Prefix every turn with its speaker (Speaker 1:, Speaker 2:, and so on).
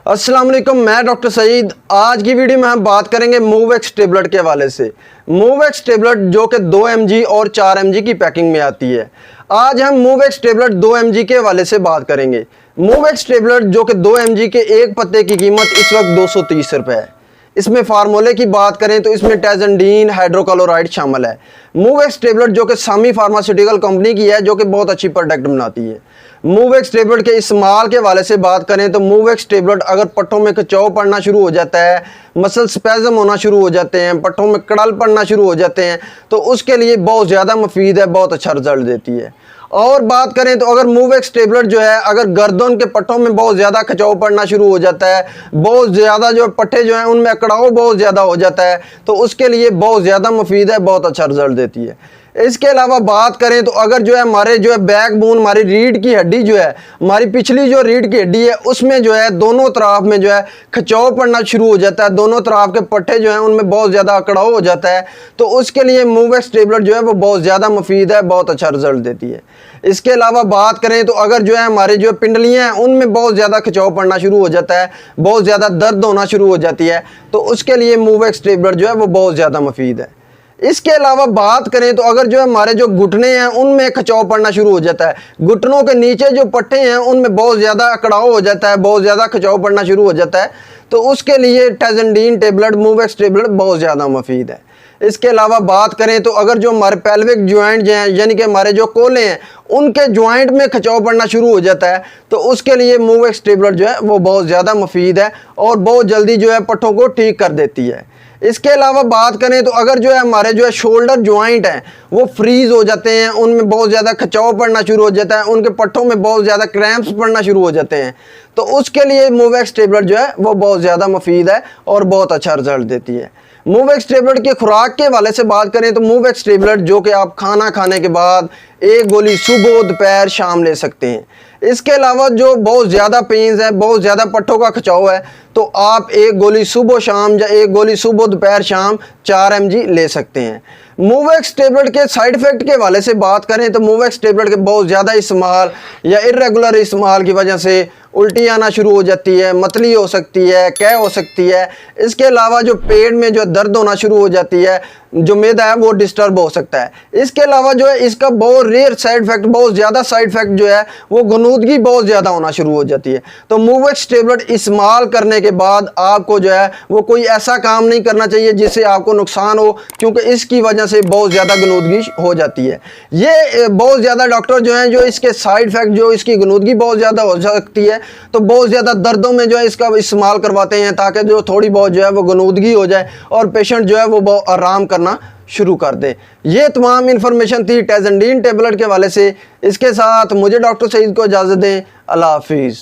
Speaker 1: अस्सलाम वालेकुम, मैं डॉक्टर सईद। आज की वीडियो में हम बात करेंगे मूवेक्स टेबलेट के हवाले से। मूवेक्स टेबलेट जो कि 2 mg और 4 mg की पैकिंग में आती है। आज हम मूवेक्स टेबलेट 2 mg के हवाले से बात करेंगे। मूवेक्स टेबलेट जो कि 2 mg के एक पत्ते की कीमत इस वक्त 230 रुपये है। इसमें फार्मूले की बात करें तो इसमें टाइजेंडीन हाइड्रोक्लोराइड शामिल है। मूवेक्स टेबलेट जो कि सामी फार्मास्यूटिकल कंपनी की है, जो कि बहुत अच्छी प्रोडक्ट बनाती है। मूवेक्स टेबलेट के इस्तेमाल के हवाले से बात करें तो मूवेक्स टेबलेट अगर पट्टों में खिंचाव पड़ना शुरू हो जाता है, मसल स्पैज़म होना शुरू हो जाते हैं, पट्टों में कड़ल पड़ना शुरू हो जाते हैं, तो उसके लिए बहुत ज़्यादा मुफीद है, बहुत अच्छा रिजल्ट देती है। और बात करें तो अगर मूवेक्स टेबलेट जो है अगर गर्दन के पट्टों में बहुत ज़्यादा खिंचाव पड़ना शुरू हो जाता है, बहुत ज़्यादा जो पट्टे जो हैं उनमें अकड़ाव बहुत ज़्यादा हो जाता है, तो उसके लिए बहुत ज़्यादा मुफीद है, बहुत अच्छा रिजल्ट देती है। इसके अलावा बात करें तो अगर जो है हमारे जो है बैकबोन, हमारी रीढ़ की हड्डी जो है, हमारी पिछली जो रीढ़ की हड्डी है उसमें जो है दोनों तरफ में जो है खिंचाव पड़ना शुरू हो जाता है, दोनों तरफ के पट्टे जो हैं उनमें बहुत ज़्यादा अकड़ाव हो जाता है, तो उसके लिए मूवेक्स टेबलेट जो है वो बहुत ज़्यादा मुफीद है, बहुत अच्छा रिजल्ट देती है। इसके अलावा बात करें तो अगर जो है हमारे जो पिंडलियाँ हैं उनमें बहुत ज़्यादा खिंचाव पड़ना शुरू हो जाता है, बहुत ज़्यादा दर्द होना शुरू हो जाती है, तो उसके लिए मूवेक्स टेबलेट जो है वो बहुत ज़्यादा मुफीद है। इसके अलावा बात करें तो अगर जो है हमारे जो घुटने हैं उनमें खिंचाव पड़ना शुरू हो जाता है, घुटनों के नीचे जो पट्टे हैं उनमें बहुत ज़्यादा अकड़ाव हो जाता है, बहुत ज़्यादा खिंचाव पड़ना शुरू हो जाता है, तो उसके लिए टाइजेंडीन टेबलेट, मूवेक्स टेबलेट बहुत ज़्यादा मुफीद है। इसके अलावा बात करें तो अगर जो हमारे पेल्विक ज्वाइंट हैं, यानी कि हमारे जो कोले हैं, उनके ज्वाइंट में खिंचाव पड़ना शुरू हो जाता है, तो उसके लिए मूवेक्स टेबलेट जो है वो बहुत ज़्यादा मुफीद है और बहुत जल्दी जो है पट्टों को ठीक कर देती है। इसके अलावा बात करें तो अगर जो है हमारे जो है शोल्डर ज्वाइंट हैं वो फ्रीज हो जाते हैं, उनमें बहुत ज़्यादा खिंचाव पड़ना शुरू हो जाता है, उनके पट्टों में बहुत ज़्यादा क्रैम्प्स पड़ना शुरू हो जाते हैं, तो उसके लिए मूवेक्स टेबलेट जो है वो बहुत ज़्यादा मुफीद है और बहुत अच्छा रिजल्ट देती है। मूवेक्स टेबलेट की खुराक के हवाले से बात करें तो मूवेक्स टेबलेट जो कि आप खाना खाने के बाद एक गोली सुबह, दोपहर, शाम ले सकते हैं। इसके अलावा जो बहुत ज़्यादा पेन्स है, बहुत ज़्यादा पट्टों का खिंचाव है, तो आप एक गोली सुबह शाम या एक गोली सुबह दोपहर शाम 4 mg ले सकते हैं। मूवेक्स टेबलेट के साइड इफ़ेक्ट के हवाले से बात करें तो मूवेक्स टेबलेट के बहुत ज़्यादा इस्तेमाल या इर्रेगुलर इस्तेमाल की वजह से उल्टी आना शुरू हो जाती है, मतली हो सकती है, कै हो सकती है। इसके अलावा जो पेट में जो दर्द होना शुरू हो जाती है, जो मैदा है वो डिस्टर्ब हो सकता है। इसके अलावा जो है इसका बहुत रेयर साइड इफेक्ट, बहुत ज़्यादा साइड इफेक्ट जो है वो गनूदगी बहुत ज़्यादा होना शुरू हो जाती है। तो मूवेक्स टेबलेट इस्तेमाल करने के बाद आपको जो है वो कोई ऐसा काम नहीं करना चाहिए जिससे आपको नुकसान हो, क्योंकि इसकी वजह से बहुत ज़्यादा गनूदगी हो जाती है। ये बहुत ज़्यादा डॉक्टर जो हैं जो इसके साइड इफेक्ट, जो इसकी गनूदगी बहुत ज़्यादा हो सकती है, तो बहुत ज़्यादा दर्दों में जो है इसका इस्तेमाल करवाते हैं ताकि जो थोड़ी बहुत जो है वो गनूदगी हो जाए और पेशेंट जो है वो आराम करना शुरू कर दे। ये तमाम इन्फॉर्मेशन थी टाइजेंडीन टेबलेट के हवाले से। इसके साथ मुझे डॉक्टर सईद को इजाज़त दें। अल्लाह हाफिज़।